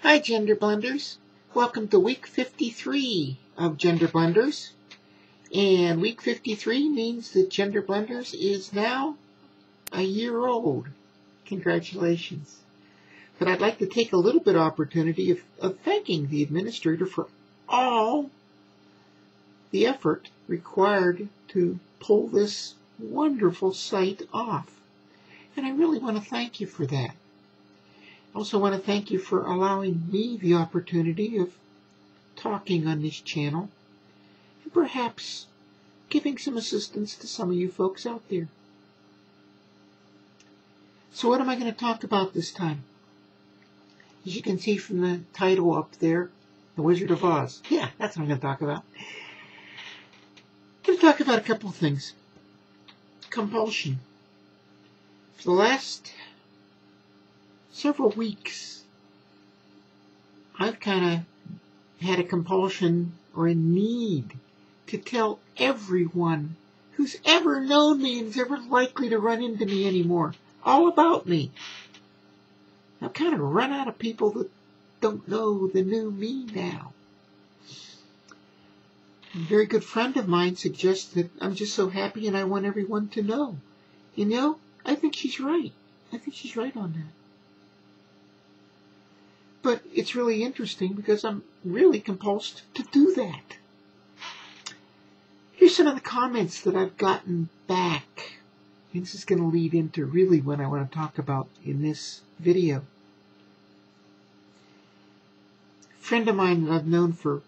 Hi, GenderBlenders. Welcome to week 53 of GenderBlenders. And week 53 means that GenderBlenders is now a year old. Congratulations. But I'd like to take a little bit of opportunity of thanking the administrator for all the effort required to pull this wonderful site off. And I really want to thank you for that. I also want to thank you for allowing me the opportunity of talking on this channel and perhaps giving some assistance to some of you folks out there. So what am I going to talk about this time? As you can see from the title up there, The Wizard of Oz. Yeah, that's what I'm going to talk about. I'm going to talk about a couple of things. Compulsion. For the last several weeks, I've kind of had a compulsion or a need to tell everyone who's ever known me and is ever likely to run into me anymore all about me. I've kind of run out of people that don't know the new me now. A very good friend of mine suggests that I'm just so happy and I want everyone to know. You know, I think she's right. I think she's right on that. But it's really interesting because I'm really compulsed to do that. Here's some of the comments that I've gotten back. And this is going to lead into really what I want to talk about in this video. A friend of mine that I've known for,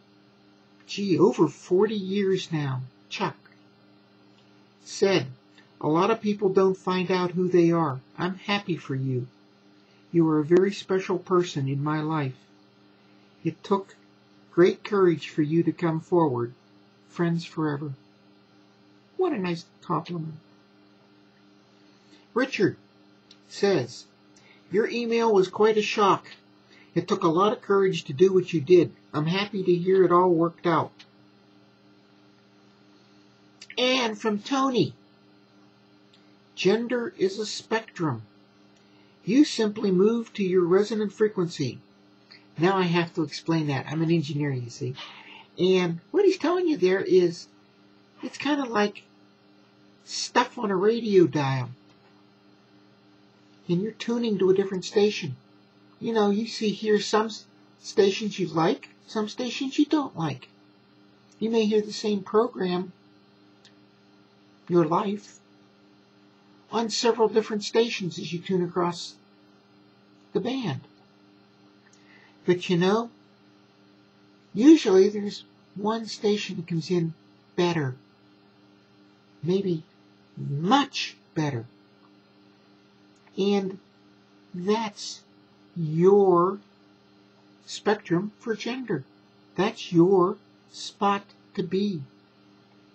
over 40 years now, Chuck, said, "A lot of people don't find out who they are. I'm happy for you. You are a very special person in my life. It took great courage for you to come forward. Friends forever." What a nice compliment. Richard says, "Your email was quite a shock. It took a lot of courage to do what you did. I'm happy to hear it all worked out." And from Tony, "Gender is a spectrum. You simply move to your resonant frequency." Now I have to explain that. I'm an engineer, you see. And what he's telling you there is, it's kind of like stuff on a radio dial. And you're tuning to a different station. You know, you see here some stations you like, some stations you don't like. You may hear the same program, your life, on several different stations as you tune across the band. But you know, usually there's one station that comes in better, maybe much better. And that's your spectrum for gender. That's your spot to be.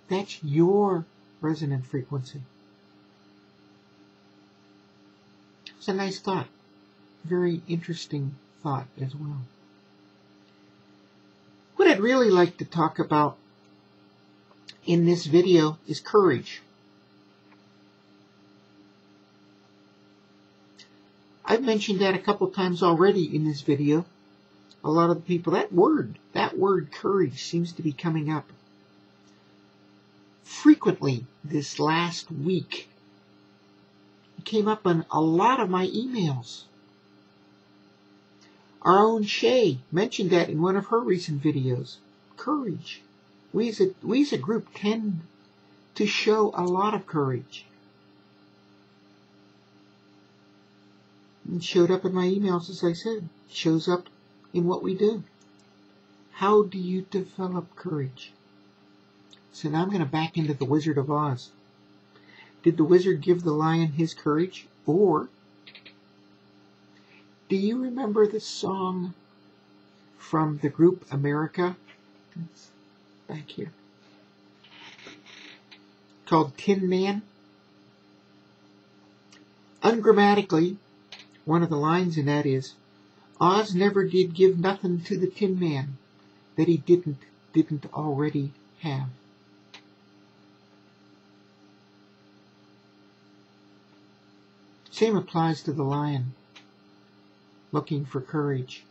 That's your resonant frequency. It's a nice thought. Very interesting thought as well. What I'd really like to talk about in this video is courage. I've mentioned that a couple times already in this video. A lot of the people, that word courage seems to be coming up frequently this last week. It came up on a lot of my emails. Our own Shay mentioned that in one of her recent videos. Courage. We as a group tend to show a lot of courage. It showed up in my emails, as I said. It shows up in what we do. How do you develop courage? So now I'm going to back into the Wizard of Oz. Did the wizard give the lion his courage? Or do you remember the song from the group America? It's back here. Called Tin Man? Ungrammatically, one of the lines in that is, "Oz never did give nothing to the Tin Man that he didn't already have." Same applies to the lion looking for courage.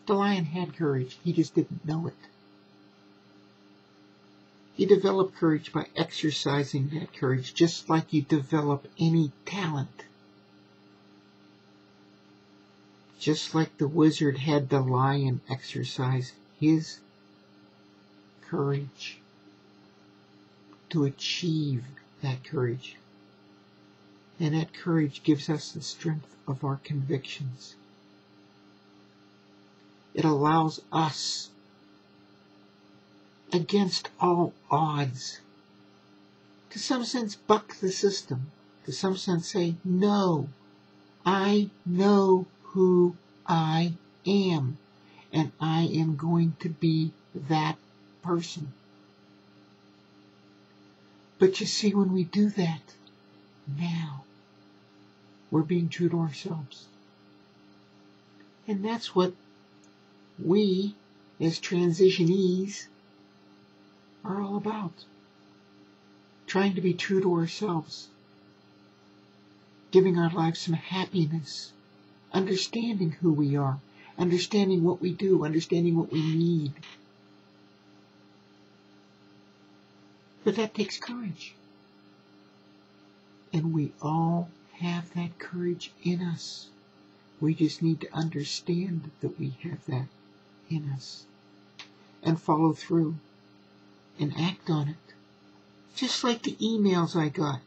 The lion had courage. He just didn't know it. You develop courage by exercising that courage, just like you develop any talent. Just like the wizard had the lion exercise his courage to achieve that courage. And that courage gives us the strength of our convictions. It allows us, against all odds, to some sense buck the system, to some sense say, no, I know who I am, and I am going to be that person. But you see, when we do that, now, we're being true to ourselves. And that's what we, as transitionees, are all about. Trying to be true to ourselves. Giving our lives some happiness. Understanding who we are. Understanding what we do. Understanding what we need. But that takes courage. And we all have that courage in us. We just need to understand that we have that in us. And follow through. And act on it. Just like the emails I got.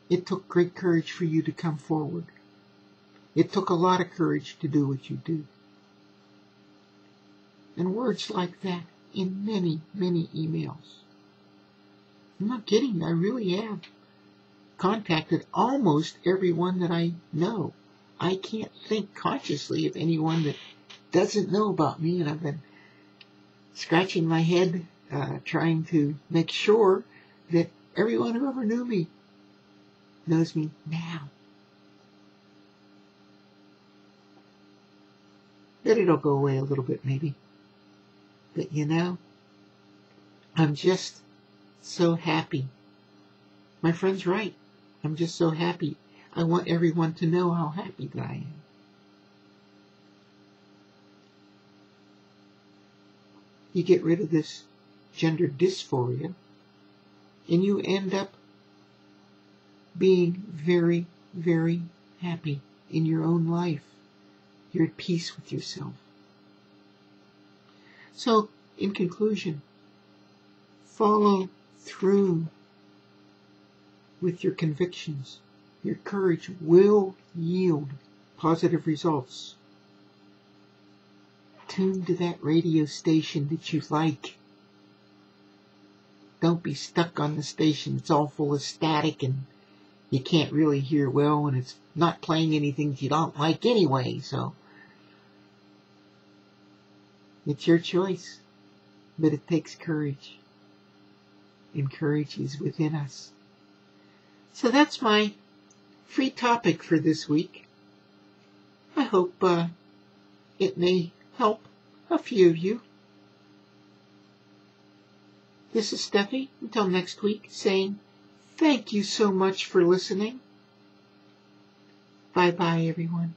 It took great courage for you to come forward. It took a lot of courage to do what you do. And words like that in many, many emails. I'm not kidding. I really have contacted almost everyone that I know. I can't think consciously of anyone that doesn't know about me, and I've been scratching my head, trying to make sure that everyone who ever knew me knows me now. But it'll go away a little bit, maybe. But you know, I'm just so happy. My friend's right. I'm just so happy. I want everyone to know how happy that I am. You get rid of this gender dysphoria, and you end up being very, very happy in your own life. You're at peace with yourself. So, in conclusion, follow through with your convictions. Your courage will yield positive results. Tune to that radio station that you like. Don't be stuck on the station. It's all full of static and you can't really hear well, and it's not playing anything you don't like anyway, so it's your choice. But it takes courage. And courage is within us. So that's my free topic for this week. I hope it may help a few of you. This is Steffi, until next week, saying thank you so much for listening. Bye-bye, everyone.